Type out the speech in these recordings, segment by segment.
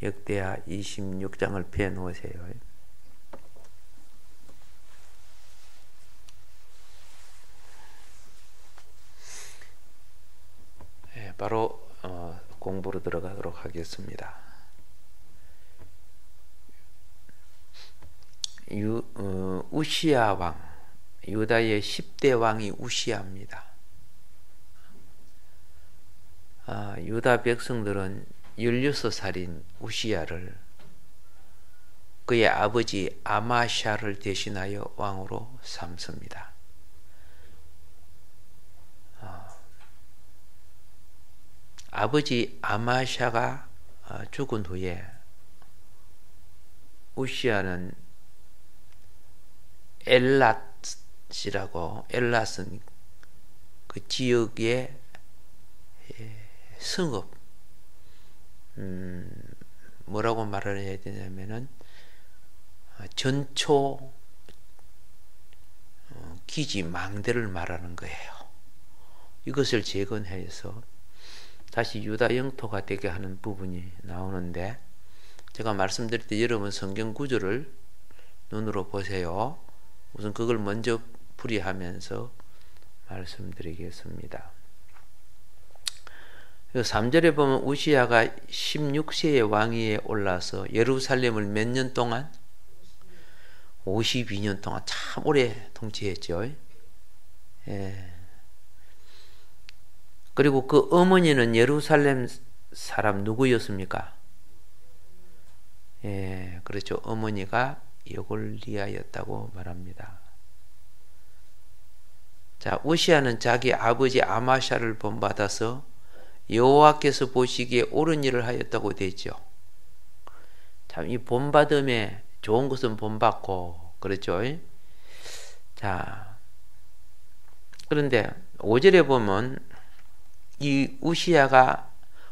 역대하 26장을 펴 놓으세요. 바로 공부로 들어가도록 하겠습니다. 우시야 왕, 유다의 10대 왕이 우시야입니다. 유다 백성들은 16살인 우시야를 그의 아버지 아마샤를 대신하여 왕으로 삼습니다. 아버지 아마샤가 죽은 후에 우시야는 엘랏이라고, 엘랏은 그 지역의 성읍, 뭐라고 말을 해야 되냐면은 전초 기지 망대를 말하는 거예요. 이것을 재건해서 다시 유다 영토가 되게 하는 부분이 나오는데, 제가 말씀드릴 때 여러분 성경 구절을 눈으로 보세요. 우선 그걸 먼저 풀이하면서 말씀드리겠습니다. 3절에 보면 우시야가 16세의 왕위에 올라서 예루살렘을 몇 년 동안? 52년 동안 참 오래 통치했죠. 예. 그리고 그 어머니는 예루살렘 사람 누구였습니까? 예, 그렇죠. 어머니가 여골리아였다고 말합니다. 자, 우시야는 자기 아버지 아마샤를 본받아서 여호와께서 보시기에 옳은 일을 하였다고 되죠. 참, 이 본받음에 좋은 것은 본받고, 그렇죠. 자, 그런데 5절에 보면 이 우시야가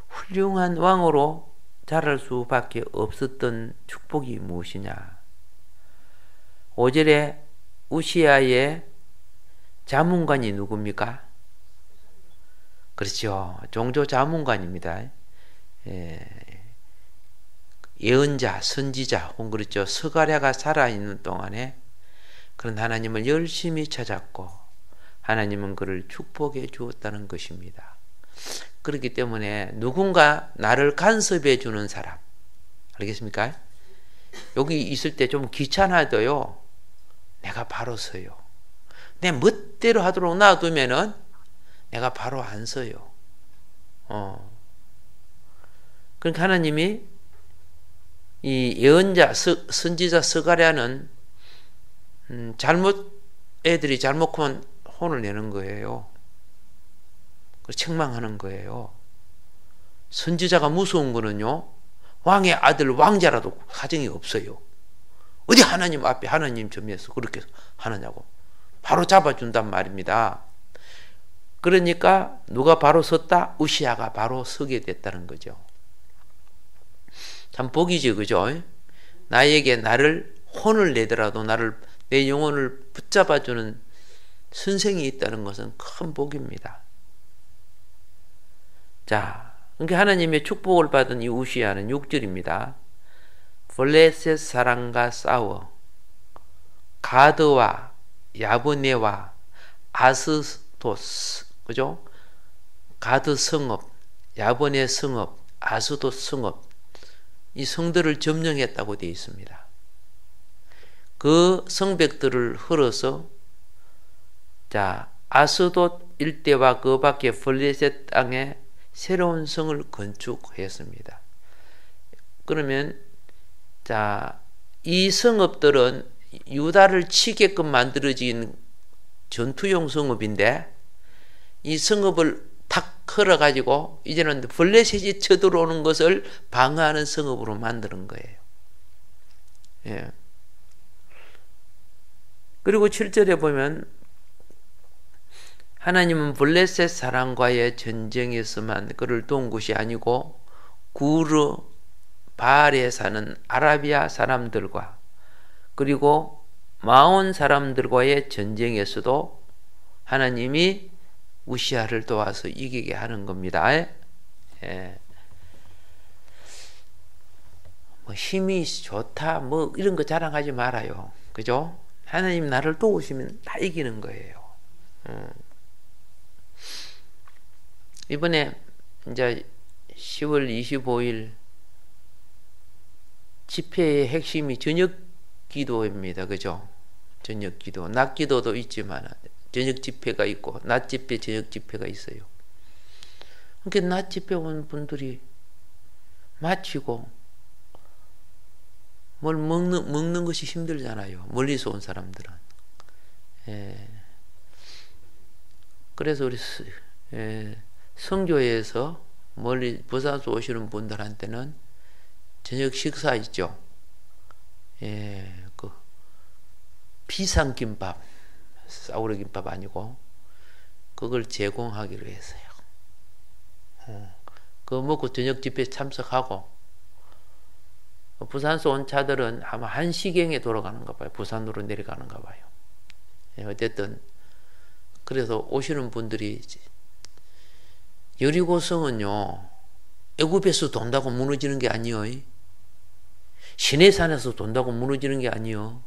훌륭한 왕으로 자랄 수밖에 없었던 축복이 무엇이냐? 5절에 우시야의 자문관이 누굽니까? 그렇죠. 종교 자문관입니다. 예언자, 선지자, 혹은 그렇죠. 스가랴가 살아있는 동안에 그런 하나님을 열심히 찾았고 하나님은 그를 축복해 주었다는 것입니다. 그렇기 때문에 누군가 나를 간섭해 주는 사람, 알겠습니까? 여기 있을 때 좀 귀찮아도요, 내가 바로 서요. 내 멋대로 하도록 놔두면은 내가 바로 안 서요. 그러니까 하나님이 이 예언자, 선지자 스가랴는 애들이 잘못하면 혼을 내는 거예요. 책망하는 거예요. 선지자가 무서운 거는요, 왕의 아들 왕자라도 가정이 없어요. 어디 하나님 앞에 하나님 점에서 그렇게 하느냐고 바로 잡아준단 말입니다. 그러니까 누가 바로 섰다? 우시야가 바로 서게 됐다는 거죠. 참 복이죠, 그죠? 나에게 나를 혼을 내더라도 내 영혼을 붙잡아주는 선생이 있다는 것은 큰 복입니다. 자, 그러니까 하나님의 축복을 받은 이 우시야는 6절입니다. 블레셋 사람과 싸워 가드와 야브네와 아스도스, 그죠? 가드 성읍, 야브네 성읍, 아스도 성읍, 이 성들을 점령했다고 되어 있습니다. 그 성벽들을 헐어서, 자, 아스돗 일대와 그 밖에 블레셋 땅에 새로운 성을 건축했습니다. 그러면, 자, 이 성읍들은 유다를 치게끔 만들어진 전투용 성읍인데, 이 성읍을 탁 헐어가지고 이제는 블레셋이 쳐들어오는 것을 방어하는 성읍으로 만드는 거예요. 예. 그리고 7절에 보면 하나님은 블레셋 사람과의 전쟁에서만 그를 도운 것이 아니고 구르 바알에 사는 아라비아 사람들과 그리고 마온 사람들과의 전쟁에서도 하나님이 우시야를 도와서 이기게 하는 겁니다. 예. 힘이 좋다 뭐 이런 거 자랑하지 말아요. 그죠? 하나님 나를 도우시면 다 이기는 거예요. 이번에 이제 10월 25일 집회의 핵심이 저녁 기도입니다. 그죠? 저녁 기도. 낮 기도도 있지만 저녁 집회가 있고 낮 집회, 저녁 집회가 있어요. 그러니까 낮 집회 온 분들이 마치고 뭘 먹는 것이 힘들잖아요. 멀리서 온 사람들은. 예. 그래서 우리 성교회에서 멀리 부산에서 오시는 분들한테는 저녁 식사 있죠. 예, 그 비상김밥, 싸구려 김밥 아니고 그걸 제공하기로 했어요. 그거 먹고 저녁 집회 참석하고 부산에서 온 차들은 아마 1시경에 돌아가는가 봐요. 부산으로 내려가는가 봐요. 예, 어쨌든 그래서 오시는 분들이 여리고성은요 애굽에서 돈다고 무너지는 게 아니요. 시내산에서 돈다고 무너지는 게 아니요.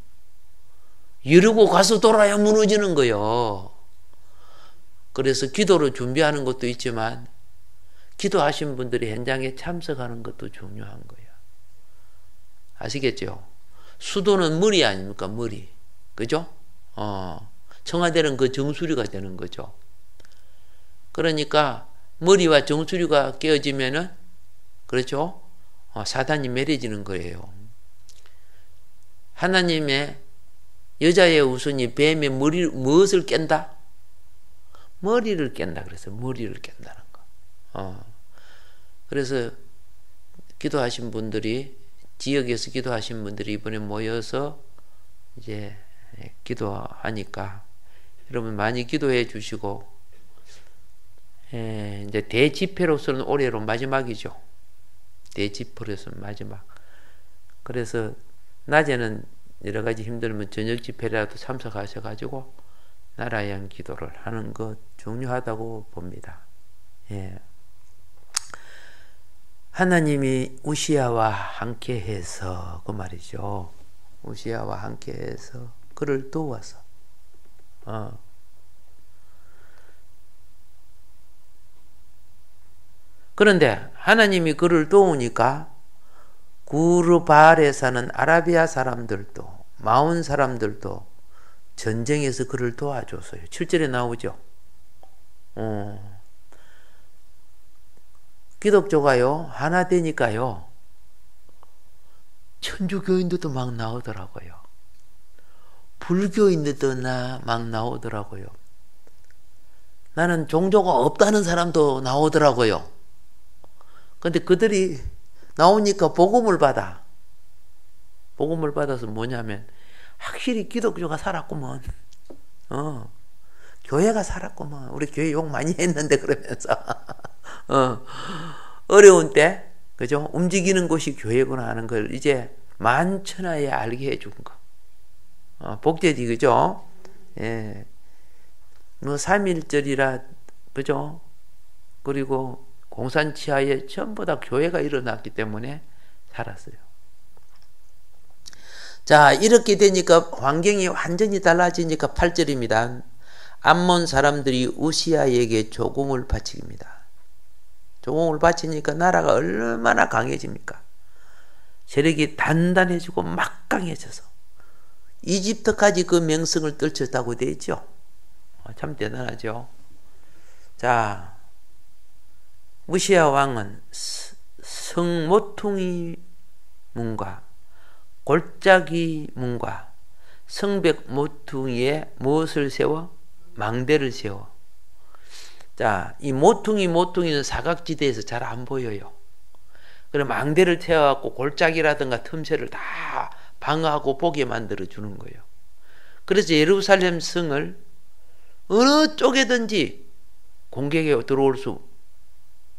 여리고 가서 돌아야 무너지는 거요. 그래서 기도를 준비하는 것도 있지만 기도하신 분들이 현장에 참석하는 것도 중요한 거예요. 아시겠죠? 수도는 머리 아닙니까? 머리. 그죠? 청와대는 그 정수리가 되는 거죠. 그러니까 머리와 정수리가 깨어지면은 그렇죠? 사단이 매려지는 거예요. 하나님의 여자의 우선이 뱀의 무엇을 깬다? 머리를 깬다 그래서 머리를 깬다는 거. 그래서 기도하신 분들이 지역에서 기도하신 분들이 이번에 모여서 이제 기도하니까 여러분 많이 기도해 주시고 이제 대집회로서는 올해로 마지막이죠. 대집회로서는 마지막. 그래서 낮에는 여러 가지 힘들면 저녁 집회라도 참석하셔가지고 나라에 대한 기도를 하는 것 중요하다고 봅니다. 예. 하나님이 우시야와 함께해서 그 말이죠. 우시야와 함께해서 그를 도와서 그런데 하나님이 그를 도우니까 구르발에 사는 아라비아 사람들도 마온 사람들도 전쟁에서 그를 도와줬어요. 7절에 나오죠. 기독교가요 하나 되니까요 천주교인들도 막 나오더라고요. 불교인들도 막 나오더라고요. 나는 종교가 없다는 사람도 나오더라고요. 근데 그들이 나오니까 복음을 받아. 복음을 받아서 뭐냐면 확실히 기독교가 살았구먼. 교회가 살았구먼. 우리 교회 욕 많이 했는데 그러면서 어려운 때 그죠? 움직이는 곳이 교회구나 하는 걸 이제 만천하에 알게 해준 거. 복제지 그죠? 예. 뭐 3.1절이라 그죠? 그리고 공산치하에 전부 다 교회가 일어났기 때문에 살았어요. 자, 이렇게 되니까 환경이 완전히 달라지니까 8절입니다. 암몬 사람들이 우시야에게 조공을 바칩니다. 조공을 바치니까 나라가 얼마나 강해집니까? 세력이 단단해지고 막강해져서 이집트까지 그 명성을 떨쳤다고 되어 있죠. 참 대단하죠. 자, 우시야 왕은 성모퉁이 문과 골짜기 문과 성벽 모퉁이에 무엇을 세워? 망대를 세워. 자, 이 모퉁이는 사각지대에서 잘 안 보여요. 그럼 망대를 세워갖고 골짜기라든가 틈새를 다 방어하고 보게 만들어 주는 거예요. 그래서 예루살렘 성을 어느 쪽에든지 공격에 들어올 수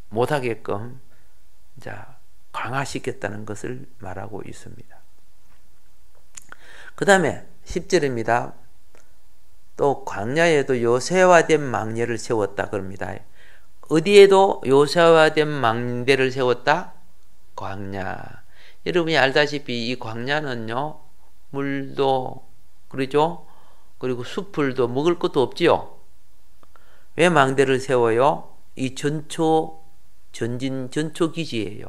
못하게끔 자 강화시켰다는 것을 말하고 있습니다. 그 다음에 10절입니다. 또 광야에도 요새화된 망대를 세웠다 그럽니다. 어디에도 요새화된 망대를 세웠다? 광야. 여러분이 알다시피 이 광야는요, 물도, 그러죠? 그리고 숲을도 먹을 것도 없지요? 왜 망대를 세워요? 이 전초기지예요.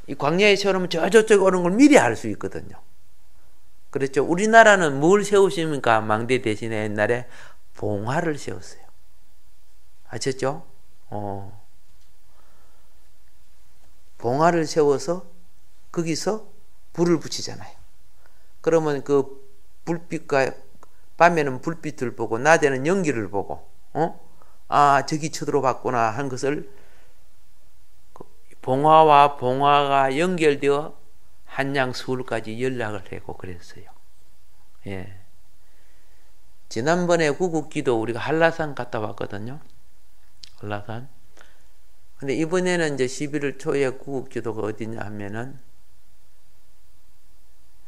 이 광야에 세우면 저쪽 오는 걸 미리 알 수 있거든요. 그렇죠? 우리나라는 뭘 세우십니까? 망대 대신에 옛날에 봉화를 세웠어요. 아셨죠? 봉화를 세워서 거기서 불을 붙이잖아요. 그러면 그 불빛과 밤에는 불빛을 보고 낮에는 연기를 보고 저기 쳐들어봤구나 한 것을 봉화와 봉화가 연결되어 한양 서울까지 연락을 하고 그랬어요. 예. 지난번에 구국기도 우리가 한라산 갔다 왔거든요. 한라산. 근데 이번에는 이제 11월 초에 구국기도가 어디냐 하면은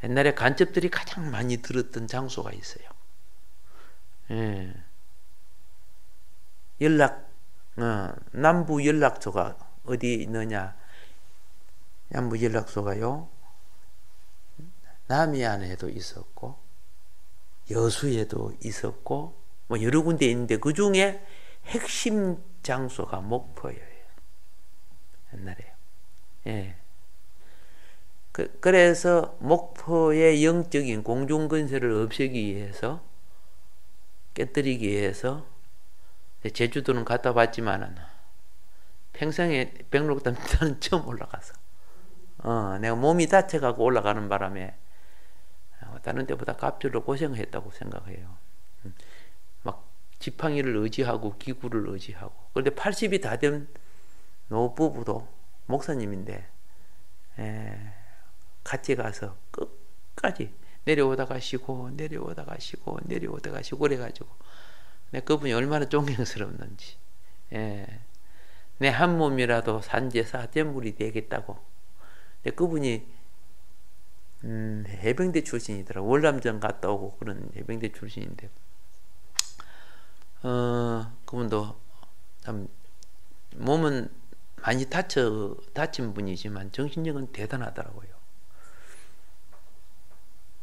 옛날에 간첩들이 가장 많이 들었던 장소가 있어요. 예. 남부 연락소가 어디 있느냐? 남부 연락소가요, 남이안에도 있었고, 여수에도 있었고, 뭐 여러 군데 있는데 그 중에 핵심 장소가 목포예요. 옛날에요. 예. 그래서 목포의 영적인 공중건설을 없애기 위해서, 깨뜨리기 위해서, 제주도는 갔다 왔지만은, 평생에 백록담단은 처음 올라가서, 내가 몸이 다쳐가고 올라가는 바람에, 다른 데보다 값줄로 고생했다고 생각해요. 막 지팡이를 의지하고 기구를 의지하고. 그런데 80이 다 된 노부부도 목사님인데 같이 가서 끝까지 내려오다가 쉬고 내려오다가 쉬고 내려오다가 쉬고 그래가지고 그분이 얼마나 존경스럽는지. 내 한 몸이라도 산재 사죄물이 되겠다고. 근데 그분이 해병대 출신이더라고. 월남전 갔다 오고 그런 해병대 출신인데, 그분도 참 몸은 많이 다친 분이지만 정신력은 대단하더라고요.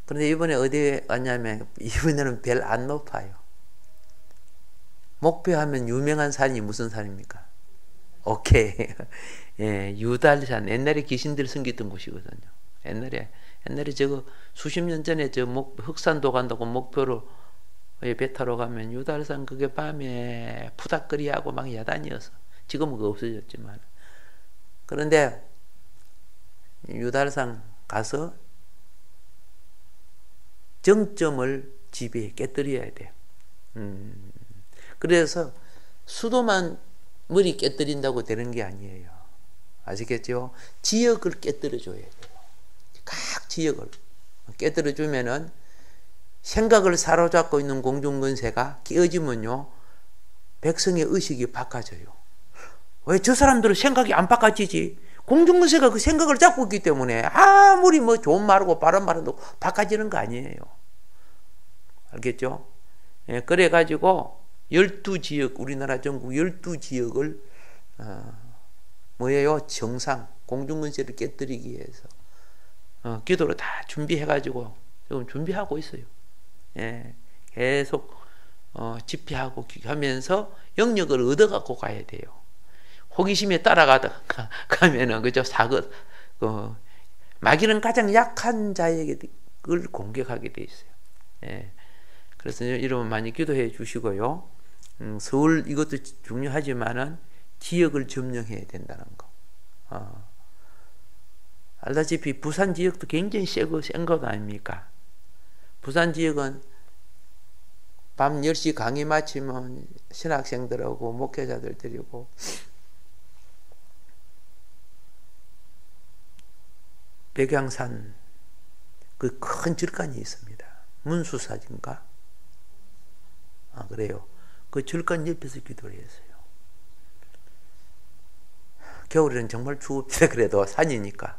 그런데 이번에 어디에 왔냐면 이번에는 별 안 높아요. 목표하면 유명한 산이 무슨 산입니까? 오케이. 예, 유달산. 옛날에 귀신들 숨겼던 곳이거든요. 옛날에 저거 수십 년 전에 저 흑산도 간다고 목표로 배 타러 가면 유달산 그게 밤에 푸닥거리하고 막 야단이어서 지금은 그거 없어졌지만, 그런데 유달산 가서 정점을 지배해 깨뜨려야 돼요. 그래서 수도만 머리 깨뜨린다고 되는 게 아니에요. 아시겠죠? 지역을 깨뜨려 줘야 돼요. 각 지역을 깨뜨려 주면은 생각을 사로잡고 있는 공중근세가 깨어지면요, 백성의 의식이 바꿔져요. 왜 저 사람들은 생각이 안 바꿔지지? 공중근세가 그 생각을 잡고 있기 때문에 아무리 뭐 좋은 말하고 바른 말해도 바꿔지는 거 아니에요. 알겠죠? 예, 그래가지고 12지역, 우리나라 전국 12지역을 뭐예요? 정상, 공중근세를 깨뜨리기 위해서 기도로 다 준비해가지고 지금 준비하고 있어요. 예, 계속 집회하고 하면서 영역을 얻어갖고 가야 돼요. 호기심에 따라가다가 가면은 그죠, 마귀는 가장 약한 자에게 그걸 공격하게 돼 있어요. 예, 그래서 여러분 많이 기도해 주시고요. 서울 이것도 중요하지만은 지역을 점령해야 된다는 거. 알다시피 부산 지역도 굉장히 센 것 아닙니까? 부산 지역은 밤 10시 강의 마치면 신학생들하고 목회자들 데리고 백양산 그 큰 절간이 있습니다. 문수사진가? 그래요. 그 절간 옆에서 기도를 했어요. 겨울에는 정말 추웁니다. 그래도 산이니까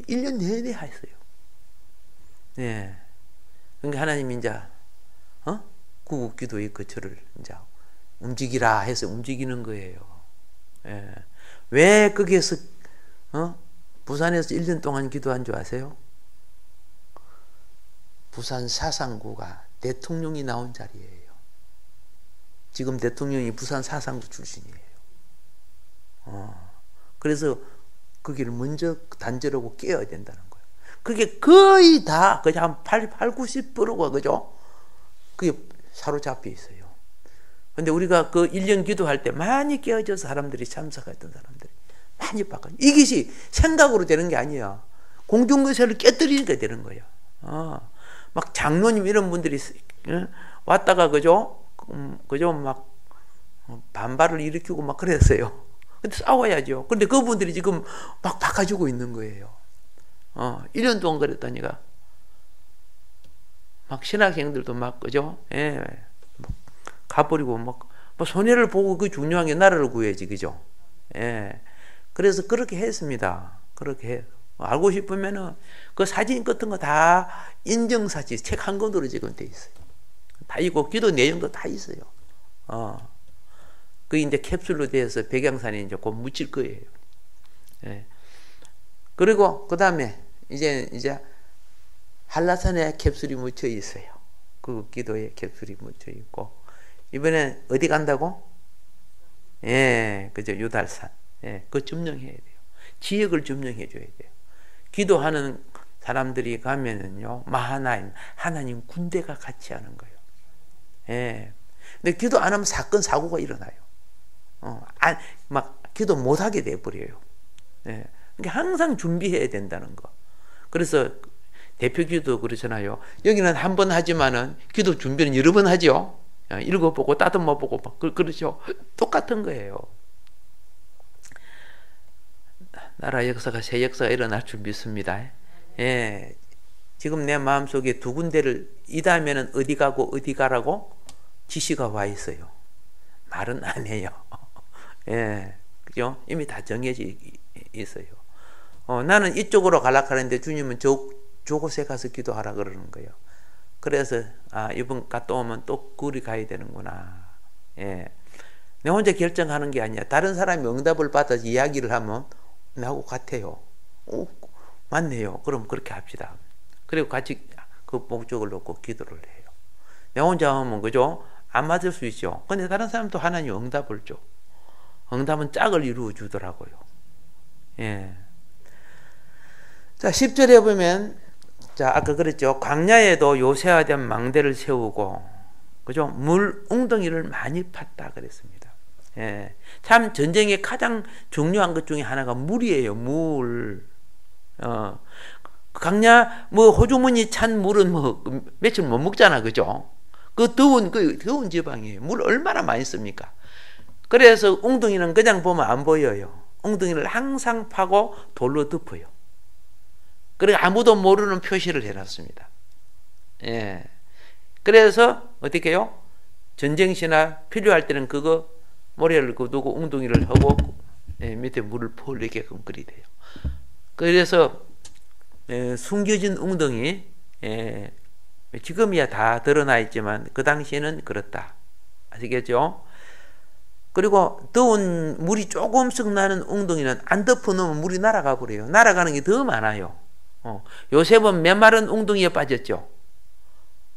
1년 내내 했어요. 네. 그러니까 하나님이 이제 구국기도의 거처를 이제 움직이라 해서 움직이는 거예요. 예. 왜 거기에서 부산에서 1년 동안 기도한 줄 아세요? 부산 사상구가 대통령이 나온 자리예요. 지금 대통령이 부산 사상구 출신이에요. 그래서 거기를 먼저 단절하고 깨어야 된다는 거예요. 그게 거의 다 그냥 90%가 그죠? 그게 사로잡혀 있어요. 근데 우리가 그 1년 기도할 때 많이 깨어져서 사람들이 참석했던 사람들이 많이 바꿔. 이것이 생각으로 되는 게 아니야. 공중거세를 깨뜨리니까 되는 거야. 막 장로님 이런 분들이 왔다가 그죠? 막 반발을 일으키고 막 그랬어요. 근데 싸워야죠. 근데 그분들이 지금 막 바꿔주고 있는 거예요. 1년 동안 그랬다니까. 막 신학생들도 막 그죠? 예. 가버리고 막 손해를 보고 그 중요한 게 나라를 구해야지 그죠? 예. 그래서 그렇게 했습니다. 그렇게 해. 알고 싶으면은 그 사진 같은 거 다 인증사진 책 한 권으로 지금 돼 있어요. 다 있고 기도 내용도 다 있어요. 그 이제 캡슐로 되어서 백양산에 이제 곧 묻힐 거예요. 예. 그리고 그 다음에 이제 한라산에 캡슐이 묻혀 있어요. 그 기도에 캡슐이 묻혀 있고 이번에 어디 간다고? 예, 그죠 유달산. 예, 그거 점령해야 돼요. 지역을 점령해 줘야 돼요. 기도하는 사람들이 가면은요 마하나임 하나님 군대가 같이 하는 거예요. 예. 근데 기도 안 하면 사건 사고가 일어나요. 막 기도 못 하게 돼 버려요. 예. 그러니까 항상 준비해야 된다는 거. 그래서 대표 기도 그러잖아요. 여기는 한 번 하지만은 기도 준비는 여러 번 하죠. 읽어보고 따듬어 보고 막 그러죠. 똑같은 거예요. 나라 역사가 새 역사가 일어날 줄 믿습니다. 예. 지금 내 마음속에 두 군데를 이다음에는 어디 가고 어디 가라고 지시가 와 있어요. 말은 안 해요. 예. 그죠? 이미 다 정해져 있어요. 나는 이쪽으로 가려고 하는데 주님은 저곳에 가서 기도하라 그러는 거예요. 그래서 이번 갔다 오면 또 거리 가야 되는구나. 예. 내 혼자 결정하는 게 아니야. 다른 사람이 응답을 받아서 이야기를 하면 나하고 같아요. 맞네요. 그럼 그렇게 합시다. 그리고 같이 그 목적을 놓고 기도를 해요. 내 혼자 하면 그죠? 안 맞을 수 있죠. 근데 다른 사람도 하나님 응답을 줘. 응답은 짝을 이루어 주더라고요. 예. 자, 10절에 보면 아까 그랬죠. 광야에도 요새화된 망대를 세우고 그죠? 물 웅덩이를 많이 팠다 그랬습니다. 예. 참 전쟁의 가장 중요한 것 중에 하나가 물이에요. 물. 광야 호주머니 찬 물은 며칠 못 먹잖아. 그죠? 그 더운 지방이에요. 물 얼마나 많이 씁니까? 그래서 웅덩이는 그냥 보면 안 보여요. 웅덩이를 항상 파고 돌로 덮어요. 그리고 아무도 모르는 표시를 해놨습니다. 예. 그래서 어떻게 해요? 전쟁시나 필요할 때는 그거 모래를 두고 웅덩이를 하고 밑에 물을 퍼올리게끔 그리 돼요. 그래서 숨겨진 웅덩이 지금이야 다 드러나 있지만 그 당시에는 그렇다. 아시겠죠? 그리고 더운 물이 조금씩 나는 웅덩이는 안 덮어놓으면 물이 날아가 버려요. 날아가는 게 더 많아요. 요셉은 메마른 웅덩이에 빠졌죠.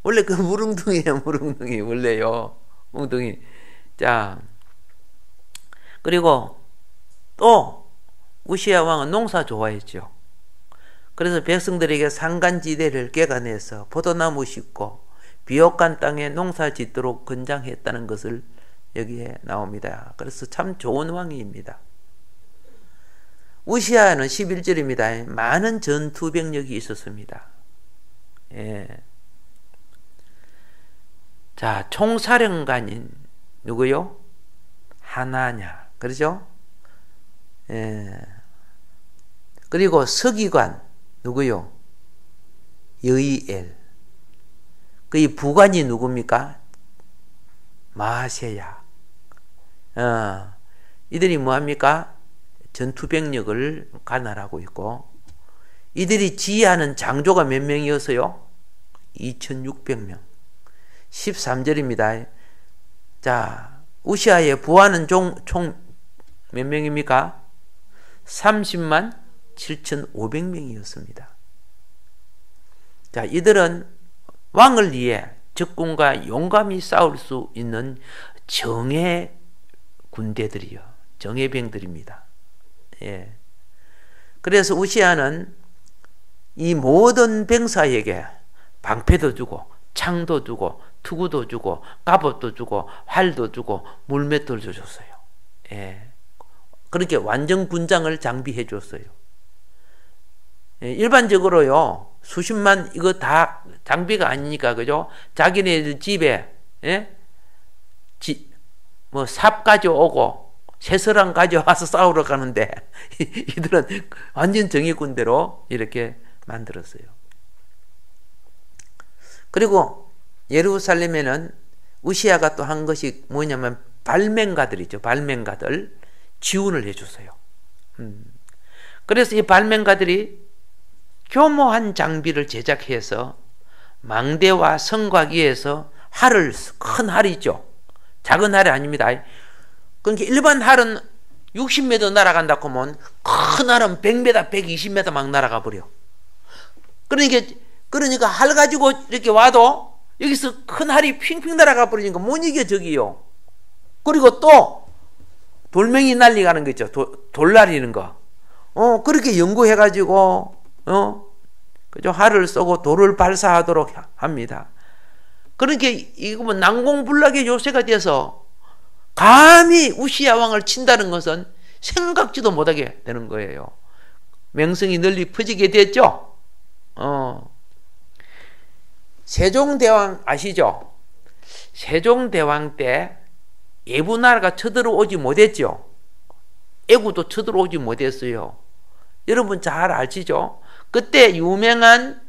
원래 그 물웅덩이에요. 물웅덩이 원래요. 웅덩이. 자, 그리고 또 우시야 왕은 농사 좋아했죠. 그래서 백성들에게 산간지대를 개간해서 포도나무 심고 비옥간 땅에 농사 짓도록 권장했다는 것을 여기에 나옵니다. 그래서 참 좋은 왕입니다. 우시야는 11절입니다. 많은 전투병력이 있었습니다. 예. 자, 총사령관인 누구요? 하나냐. 그렇죠? 예. 그리고 서기관 누구요? 여이엘. 그의 부관이 누굽니까? 마세야. 이들이 뭐합니까? 전투병력을 관할하고 있고 이들이 지휘하는 장교가 몇 명이었어요? 2600명. 13절입니다. 자, 우시아의 부하는 총 몇 명입니까? 30만 7,500명이었습니다. 자, 이들은 왕을 위해 적군과 용감히 싸울 수 있는 정예 군대들이요. 정예병들입니다. 예. 그래서 우시아는 이 모든 병사에게 방패도 주고 창도 주고 투구도 주고 갑옷도 주고 활도 주고 물맷도 줬어요. 예. 그렇게 완전 군장을 장비해 줬어요. 예. 일반적으로요, 수십만 이거 다 장비가 아니니까, 그죠? 자기네 집에, 예? 뭐 삽 가져오고 새서랑 가져와서 싸우러 가는데 이들은 완전 정예군대로 이렇게 만들었어요. 그리고 예루살렘에는 우시아가 또 한 것이 뭐냐면 발명가들이죠. 발명가들 지원을 해줬어요. 그래서 이 발명가들이 교모한 장비를 제작해서 망대와 성곽위에서 활을, 큰 활이죠. 작은 활이 아닙니다. 그러니까 일반 활은 60m 날아간다고 하면 큰 활은 100m, 120m 막 날아가 버려. 그러니까 활 가지고 이렇게 와도 여기서 큰 활이 핑핑 날아가 버리니까 못 이겨, 저기요. 그리고 또 돌멩이 날리가는 거 있죠. 돌 날리는 거. 그렇게 연구해가지고, 그죠? 활을 쏘고 돌을 발사하도록 합니다. 그러니까 이거 뭐 난공불락의 요새가 돼서 감히 우시아 왕을 친다는 것은 생각지도 못하게 되는 거예요. 명성이 널리 퍼지게 됐죠. 세종대왕 아시죠? 세종대왕 때 예부나라가 쳐들어오지 못했죠. 애구도 쳐들어오지 못했어요. 여러분 잘 아시죠? 그때 유명한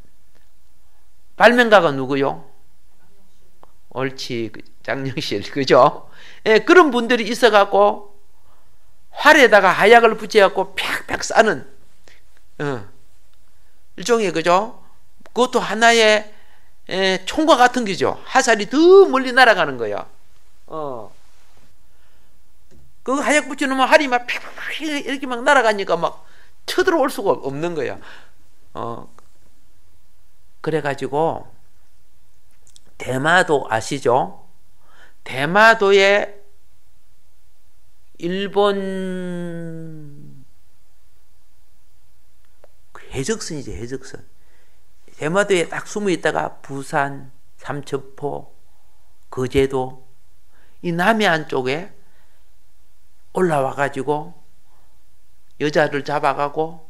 발명가가 누구요? 옳지, 장영실, 그죠? 예, 그런 분들이 있어갖고 활에다가 하약을 붙여갖고 팍팍 싸는 일종의, 그죠? 그것도 하나의 총과 같은 거죠. 화살이 더 멀리 날아가는 거야. 그 하약 붙여놓으면 활이 막 팍팍 이렇게 막 날아가니까 막 쳐들어올 수가 없는 거야. 그래가지고 대마도 아시죠? 대마도에 일본 해적선이죠, 해적선. 대마도에 딱 숨어 있다가 부산, 삼천포, 거제도, 이 남해안 쪽에 올라와가지고 여자를 잡아가고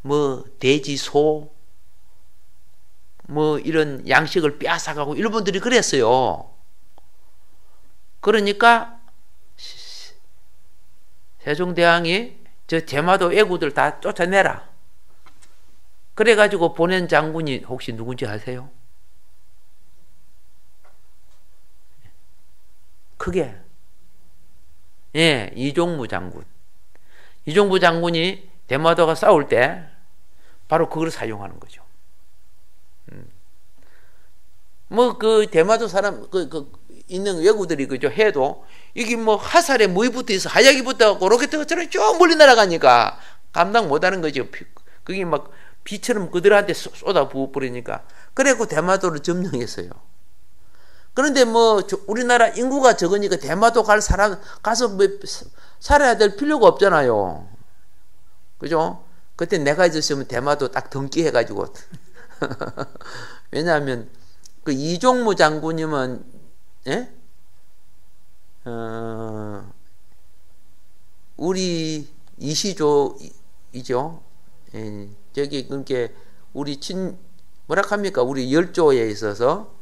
뭐 돼지, 소, 뭐 이런 양식을 빼앗아가고 일본들이 그랬어요. 그러니까 세종대왕이 저 대마도 애구들 다 쫓아내라. 그래가지고 보낸 장군이 혹시 누군지 아세요? 크게. 예, 이종무 장군. 이종무 장군이 대마도가 싸울 때 바로 그걸 사용하는 거죠. 뭐 그 대마도 사람 있는 외구들이 그죠 해도 이게 뭐 화살에 뭐이 붙어 있어 하약이 붙어갖고 로켓처럼 쭉 멀리 날아가니까 감당 못하는 거죠. 그게 막 비처럼 그들한테 쏟아 부어버리니까. 그래고 대마도를 점령했어요. 그런데 뭐 우리나라 인구가 적으니까 대마도 갈 사람 가서 뭐 살아야 될 필요가 없잖아요. 그죠? 그때 내가 있었으면 대마도 딱 등기 해가지고 왜냐하면 그 이종무 장군님은 예? 우리 이시조이죠. 예. 저기 그렇게 우리 뭐라 합니까? 우리 열조에 있어서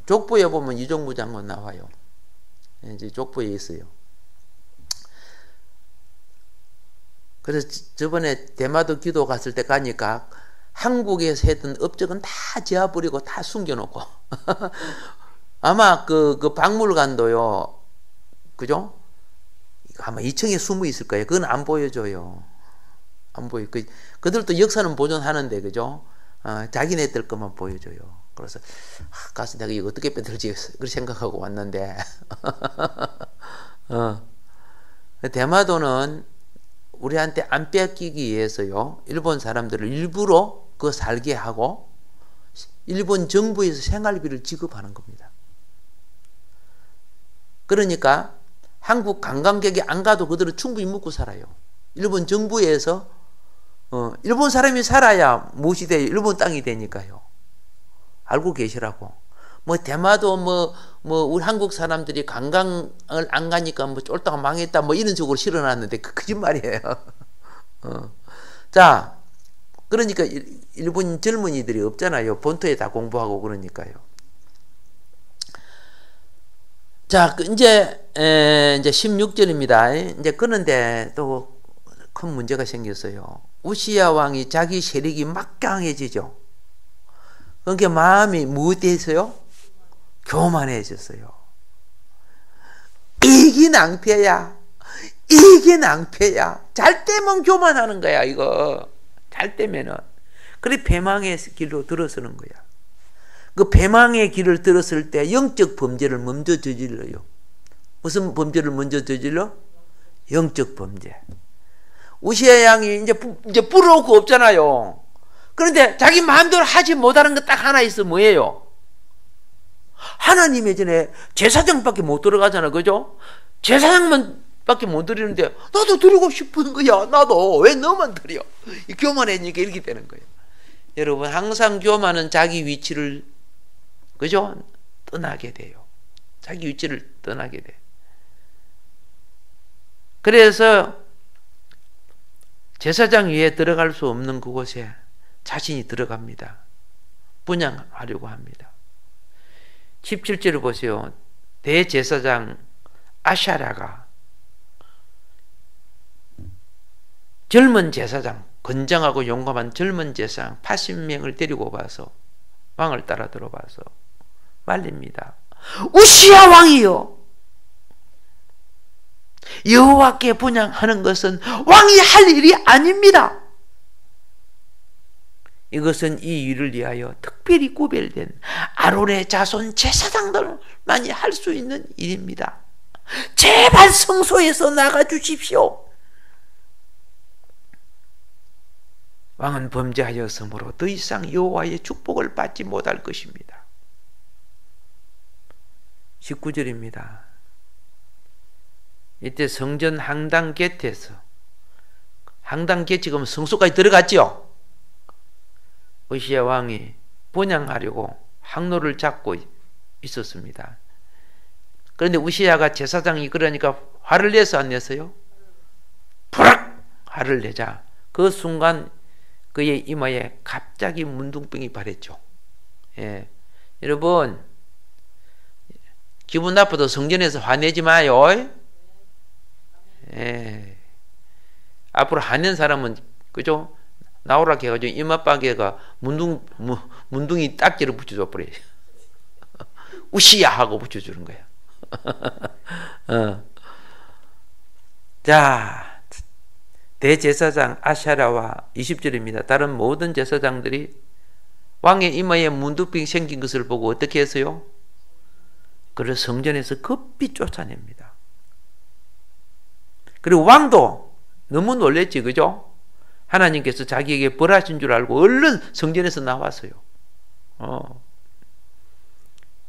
족보에 보면 이종무 장군 나와요. 예, 이제 족보에 있어요. 그래서 저번에 대마도 기도 갔을 때 가니까 한국에서 했던 업적은 다 지어버리고 다 숨겨놓고 아마 그 박물관도요, 그죠? 아마 2층에 숨어 있을 거예요. 그건 안 보여줘요. 안 보여. 그들도 역사는 보존하는데, 그죠? 자기네들 것만 보여줘요. 그래서 가서 내가 이거 어떻게 빼들지 그렇게 생각하고 왔는데 대마도는 우리한테 안 뺏기기 위해서요, 일본 사람들을 일부러 그 살게 하고 일본 정부에서 생활비를 지급하는 겁니다. 그러니까 한국 관광객이 안 가도 그들은 충분히 먹고 살아요. 일본 정부에서 일본 사람이 살아야 무엇이 돼요? 일본 땅이 되니까요. 알고 계시라고. 뭐 대마도 우리 한국 사람들이 관광을 안 가니까 뭐 쫄다가 망했다 뭐 이런 식으로 실어놨는데 그 거짓말이에요. 자, 그러니까 일본 젊은이들이 없잖아요. 본토에 다 공부하고 그러니까요. 자, 이제 16절입니다. 이제 그런데 또 큰 문제가 생겼어요. 우시야 왕이 자기 세력이 막강해지죠. 그러니까 마음이 무엇해서요? 교만해졌어요. 이게 낭패야. 이게 낭패야. 잘 때면 교만하는 거야, 이거. 잘 때면은. 그래 배망의 길로 들어서는 거야. 그 배망의 길을 들었을 때 영적 범죄를 먼저 저질러요. 무슨 범죄를 먼저 저질러? 영적 범죄. 우시야 양이 이제 부러울 거 없잖아요. 그런데 자기 마음대로 하지 못하는 거 딱 하나 있어. 뭐예요? 하나님의 전에 제사장밖에 못 들어가잖아. 그죠? 제사장만 밖에 못 드리는데 나도 드리고 싶은 거야. 나도. 왜 너만 드려? 교만해지니까 이렇게 되는 거예요. 여러분, 항상 교만은 자기 위치를, 그죠? 떠나게 돼요. 자기 위치를 떠나게 돼. 그래서 제사장 위에 들어갈 수 없는 그곳에 자신이 들어갑니다. 분양하려고 합니다. 17절을 보세요. 대제사장 아샤라가 젊은 제사장, 건장하고 용감한 젊은 제사장 80명을 데리고 와서 왕을 따라 들어와서 말립니다. 우시야 왕이요, 여호와께 분향하는 것은 왕이 할 일이 아닙니다. 이것은 이 일을 위하여 특별히 구별된 아론의 자손 제사장들만이 할 수 있는 일입니다. 제발 성소에서 나가 주십시오. 왕은 범죄하였으므로 더 이상 여호와의 축복을 받지 못할 것입니다. 19절입니다. 이때 성전 항당 곁에서, 항당 곁이 지금 성소까지 들어갔죠. 우시야 왕이 분향하려고 항로를 잡고 있었습니다. 그런데 우시야가 제사장이 그러니까 화를 내서 안 냈어요? 푸락! 화를 내자 그 순간 그의 이마에 갑자기 문둥병이 발했죠. 예. 여러분, 기분 나빠도 성전에서 화내지 마요. 예. 앞으로 화낸 사람은, 그죠? 나오라 해가지고 이마박에가 문둥이 딱지를 붙여줘 버려요. 우시야 하고 붙여주는 거야. 자, 대제사장 아샤라와 20절입니다. 다른 모든 제사장들이 왕의 이마에 문둥병이 생긴 것을 보고 어떻게 했어요? 그를 성전에서 급히 쫓아냅니다. 그리고 왕도 너무 놀랬지, 그죠? 하나님께서 자기에게 벌하신 줄 알고 얼른 성전에서 나왔어요.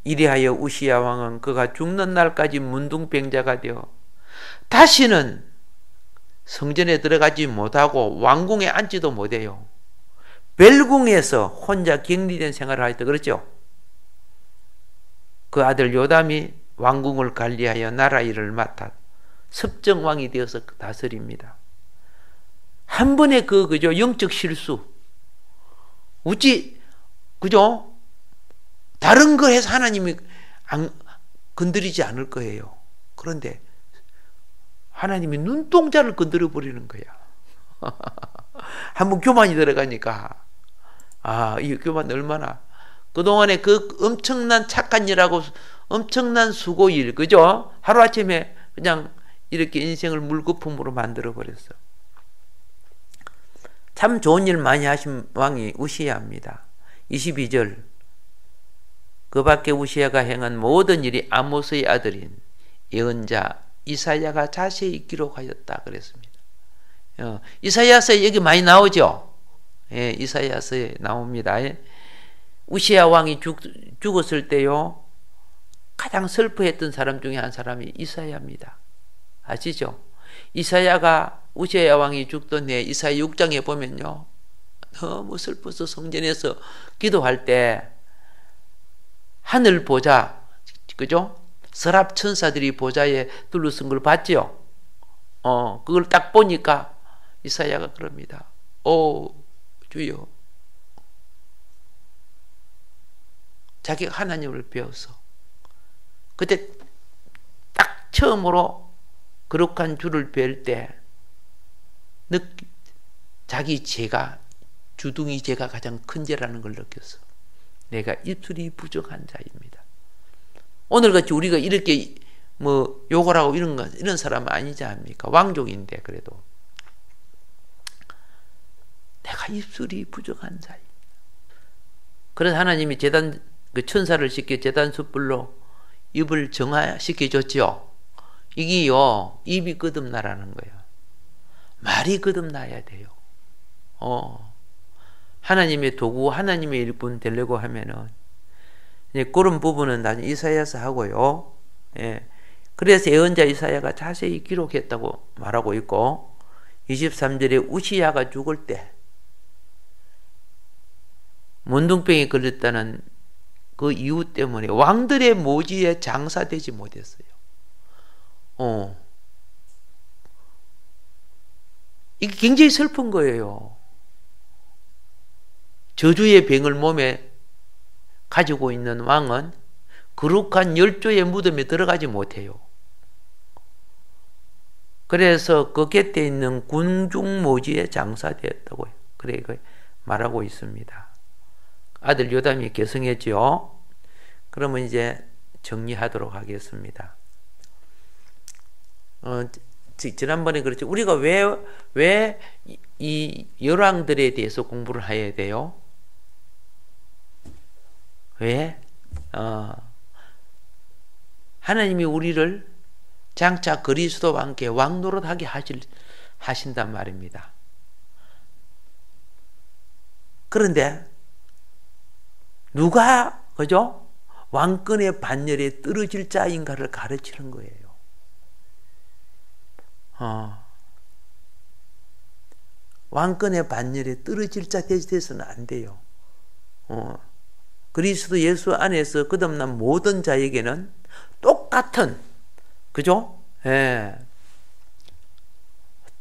이리하여 우시야 왕은 그가 죽는 날까지 문둥병자가 되어 다시는 성전에 들어가지 못하고 왕궁에 앉지도 못해요. 벨궁에서 혼자 격리된 생활을 하였다. 그렇죠? 그 아들 요담이 왕궁을 관리하여 나라 일을 맡아 섭정왕이 되어서 다스립니다. 한 번의 그죠? 영적 실수. 그죠? 다른 거 해서 하나님이 건드리지 않을 거예요. 그런데 하나님이 눈동자를 건드려 버리는 거야. 한번 교만이 들어가니까, 이 교만 얼마나, 그동안에 그 엄청난 착한 일하고 엄청난 수고일, 그죠? 하루아침에 그냥 이렇게 인생을 물거품으로 만들어 버렸어. 참 좋은 일 많이 하신 왕이 우시야입니다. 22절. 그 밖에 우시야가 행한 모든 일이 아모스의 아들인 예언자 이사야가 자세히 기록하였다 그랬습니다. 이사야서에 여기 많이 나오죠. 예, 이사야서에 나옵니다. 우시야 왕이 죽었을 때요, 가장 슬퍼했던 사람 중에 한 사람이 이사야입니다. 아시죠? 이사야가 우시야 왕이 죽던 해 이사야 6장에 보면요, 너무 슬퍼서 성전에서 기도할 때 하늘 보좌, 그죠? 서랍 천사들이 보좌에 둘러쓴 걸 봤죠? 그걸 딱 보니까 이사야가 그럽니다. 오, 주여. 자기가 하나님을 배워서 그때 딱 처음으로 거룩한 주를 배울 때 자기 죄가, 주둥이 죄가 가장 큰 죄라는 걸 느꼈어. 내가 입술이 부족한 자입니다. 오늘같이 우리가 이렇게 뭐 욕을 하고 이런 사람은 아니지 않습니까? 왕족인데 그래도 내가 입술이 부족한 자입니다. 그래서 하나님이 그 천사를 시켜 제단 숯불로 입을 정화시켜 줬죠. 이게요, 입이 거듭나라는 거예요. 말이 거듭나야 돼요. 하나님의 도구, 하나님의 일꾼 되려고 하면은 이제 그런 부분은 나중에 이사야서 하고요. 예. 그래서 예언자 이사야가 자세히 기록했다고 말하고 있고, 23절에 우시야가 죽을 때 문둥병에 걸렸다는 그 이유 때문에 왕들의 모지에 장사되지 못했어요. 이게 굉장히 슬픈 거예요. 저주의 병을 몸에 가지고 있는 왕은 거룩한 열조의 무덤에 들어가지 못해요. 그래서 그 곁에 있는 군중모지에 장사되었다고 그래 말하고 있습니다. 아들 요담이 계승했죠. 그러면 이제 정리하도록 하겠습니다. 지난번에 그렇죠. 우리가 왜 이 열왕들에 대해서 공부를 해야 돼요? 왜? 하나님이 우리를 장차 그리스도와 함께 왕노릇하게 하신단 말입니다. 그런데 누가 그죠? 왕권의 반열에 떨어질 자인가를 가르치는 거예요. 왕권의 반열에 떨어질 자 돼서는 안 돼요. 그리스도 예수 안에서 거듭난 모든 자에게는 똑같은, 그죠? 예.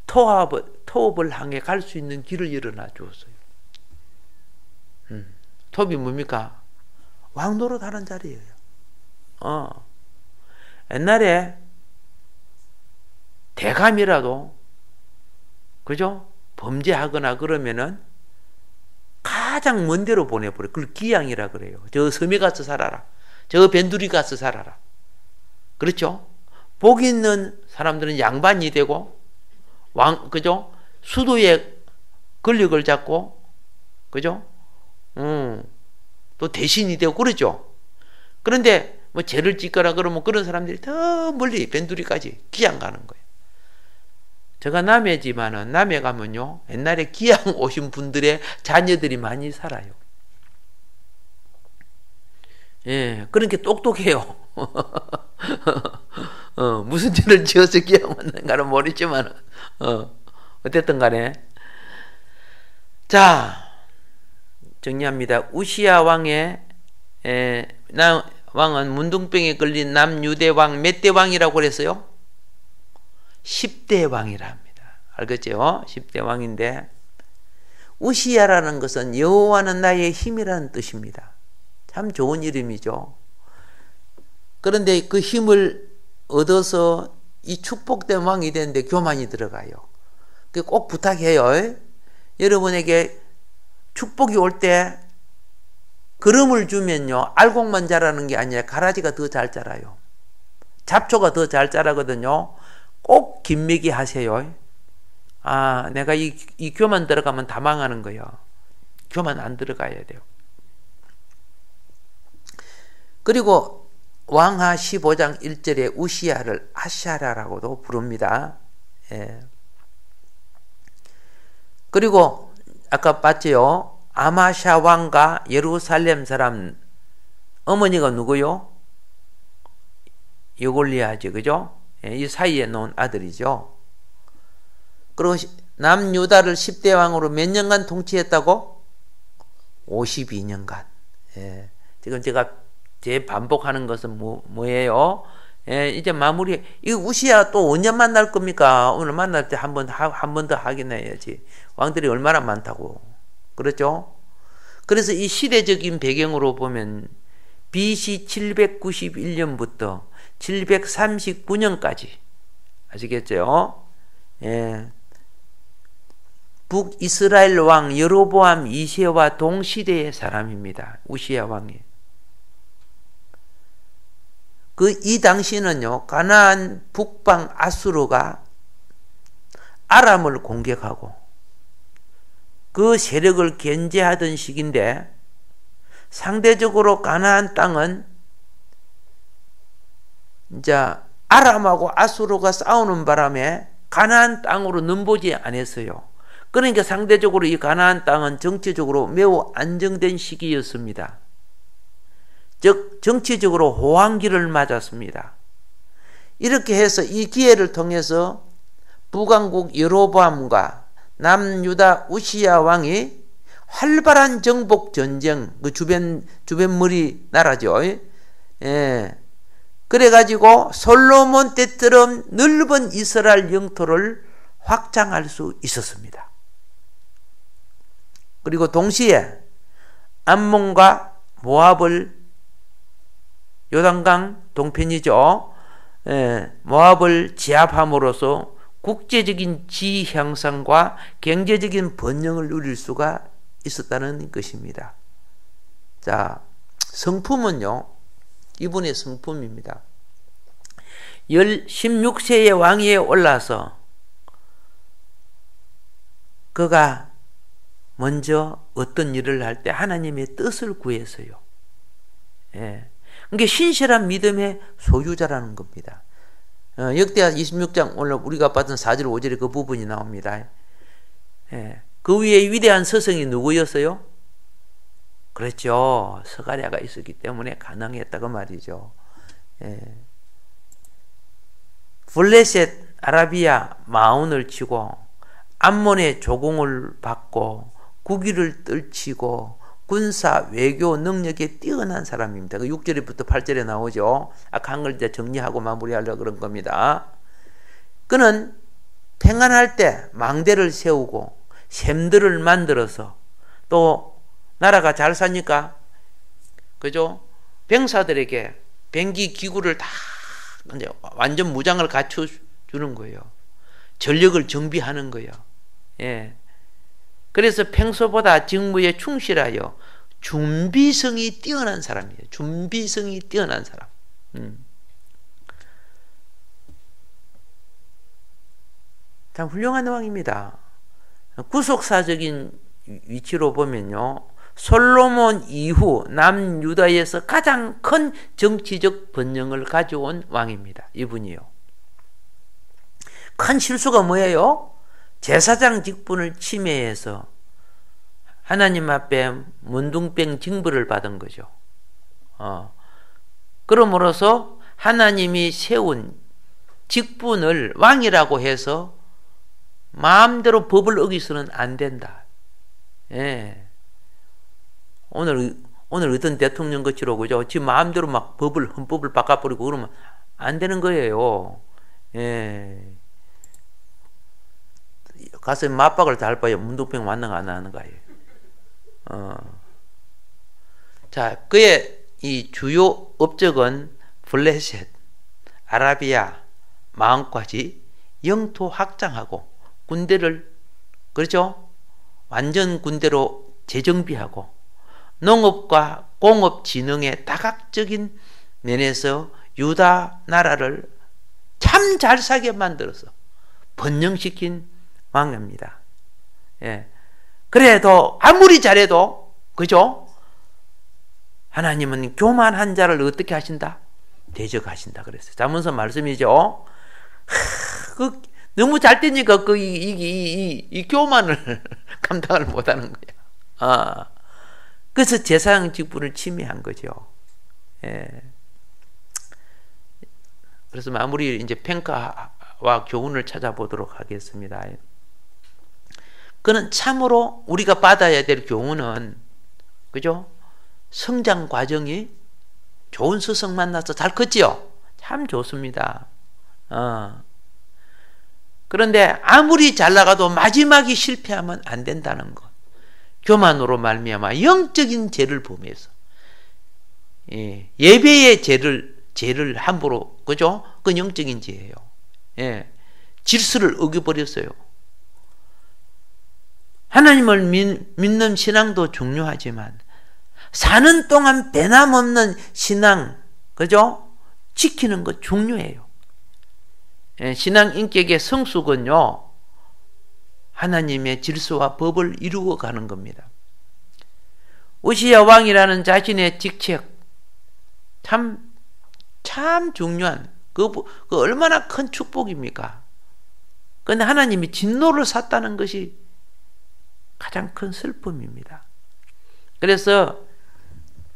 토업을 향해 갈 수 있는 길을 열어놔 주었어요. 토업이 뭡니까? 왕노릇 하는 자리예요. 옛날에 대감이라도, 그죠? 범죄하거나 그러면은 가장 먼 데로 보내버려요. 그걸 기양이라 그래요. 저 섬에 가서 살아라. 저 변두리 가서 살아라. 그렇죠? 복 있는 사람들은 양반이 되고, 그죠? 수도의 권력을 잡고, 그죠? 또 대신이 되고, 그러죠? 그런데 뭐 죄를 짓거나 그러면 그런 사람들이 더 멀리 변두리까지 기양 가는 거예요. 제가 남해지만은 남해 가면요, 옛날에 기양 오신 분들의 자녀들이 많이 살아요. 예, 그런 게 똑똑해요. 무슨 죄를 지어서 기양 왔는가는 모르지만, 어쨌든 간에. 자, 정리합니다. 우시야 왕은 문둥병에 걸린 남유대 왕 몇 대 왕이라고 그랬어요? 10대 왕이라 합니다. 알겠죠? 10대 왕인데, 우시야라는 것은 여호와는 나의 힘이라는 뜻입니다. 참 좋은 이름이죠. 그런데 그 힘을 얻어서 이 축복된 왕이 되는데 교만이 들어가요. 꼭 부탁해요. 여러분에게 축복이 올 때 걸음을 주면요, 알곡만 자라는 게 아니라 가라지가 더 잘 자라요. 잡초가 더 잘 자라거든요. 꼭 김매기 하세요. 내가 이 교만 들어가면 다 망하는 거예요. 교만 안 들어가야 돼요. 그리고 왕하 15장 1절에 우시야를 아샤라라고도 부릅니다. 예. 그리고 아까 봤죠? 아마샤 왕과 예루살렘 사람 어머니가 누구요? 여골리아지, 그죠? 예, 이 사이에 놓은 아들이죠. 그리고 남유다를 10대 왕으로 몇 년간 통치했다고? 52년간. 예. 지금 제가 재반복하는 것은 뭐예요? 예, 이제 마무리. 이 우시야 또 언제 만날 겁니까? 오늘 만날 때 한 번 더 확인해야지. 왕들이 얼마나 많다고. 그렇죠? 그래서 이 시대적인 배경으로 보면 BC 791년부터 739년까지 아시겠죠? 예. 북이스라엘 왕 여로보암 2세와 동시대의 사람입니다. 우시야 왕이. 이 당시는요, 가나안 북방 아수르가 아람을 공격하고 그 세력을 견제하던 시기인데, 상대적으로 가나안 땅은 이제 아람하고 아수르가 싸우는 바람에 가나안 땅으로 넘보지 않았어요. 그러니까 상대적으로 이 가나안 땅은 정치적으로 매우 안정된 시기였습니다. 즉 정치적으로 호황기를 맞았습니다. 이렇게 해서 이 기회를 통해서 북왕국 여로보암과 남유다 우시야 왕이 활발한 정복 전쟁, 그 주변머리 나라죠. 예. 그래가지고 솔로몬 때처럼 넓은 이스라엘 영토를 확장할 수 있었습니다. 그리고 동시에 암몬과 모압을, 요단강 동편이죠. 예, 모압을 제압함으로써 국제적인 지위 향상과 경제적인 번영을 누릴 수가 있었다는 것입니다. 자, 성품은요, 이분의 성품입니다. 16세의 왕위에 올라서 그가 먼저 어떤 일을 할 때 하나님의 뜻을 구했어요. 예. 그게 신실한 믿음의 소유자라는 겁니다. 역대하 26장 오늘 우리가 봤던 4절 5절에 그 부분이 나옵니다. 예. 그 위에 위대한 서성이 누구였어요? 그렇죠. 스가랴가 있었기 때문에 가능했다고 말이죠. 예. 블레셋 아라비아 마운을 치고 암몬의 조공을 받고 국위를 떨치고 군사 외교 능력에 뛰어난 사람입니다. 그 6절부터 8절에 나오죠. 아까 한 걸 이제 정리하고 마무리하려고 그런 겁니다. 그는 평안할 때 망대를 세우고 샘들을 만들어서, 또 나라가 잘 사니까 그죠? 병사들에게 병기 기구를 다 이제 완전 무장을 갖춰 주는 거예요. 전력을 정비하는 거예요. 예. 그래서 평소보다 직무에 충실하여 준비성이 뛰어난 사람이에요. 준비성이 뛰어난 사람. 참 훌륭한 왕입니다. 구속사적인 위치로 보면요, 솔로몬 이후 남유다에서 가장 큰 정치적 번영을 가져온 왕입니다. 이분이요. 큰 실수가 뭐예요? 제사장 직분을 침해해서 하나님 앞에 문둥병 징벌을 받은 거죠. 그러므로서 하나님이 세운 직분을 왕이라고 해서 마음대로 법을 어기서는 안 된다. 예. 오늘 어떤 대통령 것처럼 그죠? 지 마음대로 막 헌법을 바꿔버리고 그러면 안 되는 거예요. 예. 가서 맞박을 달 바에 문둥병 맞는 거 안 하는 거예요. 자, 그의 이 주요 업적은 블레셋, 아라비아, 마음까지 영토 확장하고 군대를, 그렇죠? 완전 군대로 재정비하고 농업과 공업 진흥의 다각적인 면에서 유다 나라를 참 잘 사게 만들어서 번영시킨 왕입니다. 예. 그래도 아무리 잘해도, 그죠? 하나님은 교만한 자를 어떻게 하신다? 대적하신다 그랬어요. 잠언서 말씀이죠. 너무 잘 되니까 이 교만을 감당을 못하는 거야. 그래서 제사장 직분을 침해한 거죠. 예. 그래서 마무리 이제 평가와 교훈을 찾아보도록 하겠습니다. 그는 참으로 우리가 받아야 될 교훈은, 그죠? 성장 과정이 좋은 스승 만나서 잘 컸지요? 참 좋습니다. 그런데 아무리 잘 나가도 마지막에 실패하면 안 된다는 것. 교만으로 말미암아 영적인 죄를 범해서 예배의 죄를 함부로, 그죠? 그건 영적인 죄예요. 예. 질서를 어겨버렸어요. 하나님을 믿는 신앙도 중요하지만 사는 동안 변함없는 신앙, 그죠? 지키는 것 중요해요. 예, 신앙 인격의 성숙은요, 하나님의 질서와 법을 이루어가는 겁니다. 우시야 왕이라는 자신의 직책, 참 중요한, 그 얼마나 큰 축복입니까? 그런데 하나님이 진노를 샀다는 것이 가장 큰 슬픔입니다. 그래서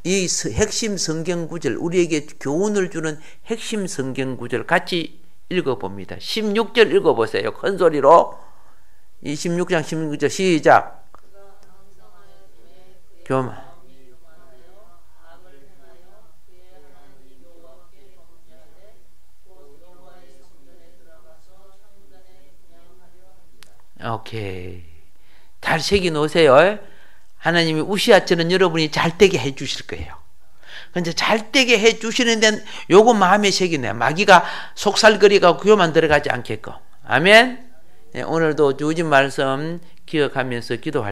이 핵심 성경 구절, 우리에게 교훈을 주는 핵심 성경 구절 같이 읽어봅니다. 16절 읽어보세요. 큰 소리로. 이 16장 16절 시작. 교만. 오케이. 잘 새겨 놓으세요. 하나님이 우시아처럼 여러분이 잘 되게 해 주실 거예요. 근데 잘 되게 해 주시는 데는 요거 마음에 새기네. 마귀가 속살거리가 교만 들어가지 않게끔. 아멘. 네, 오늘도 주어진 말씀 기억하면서 기도할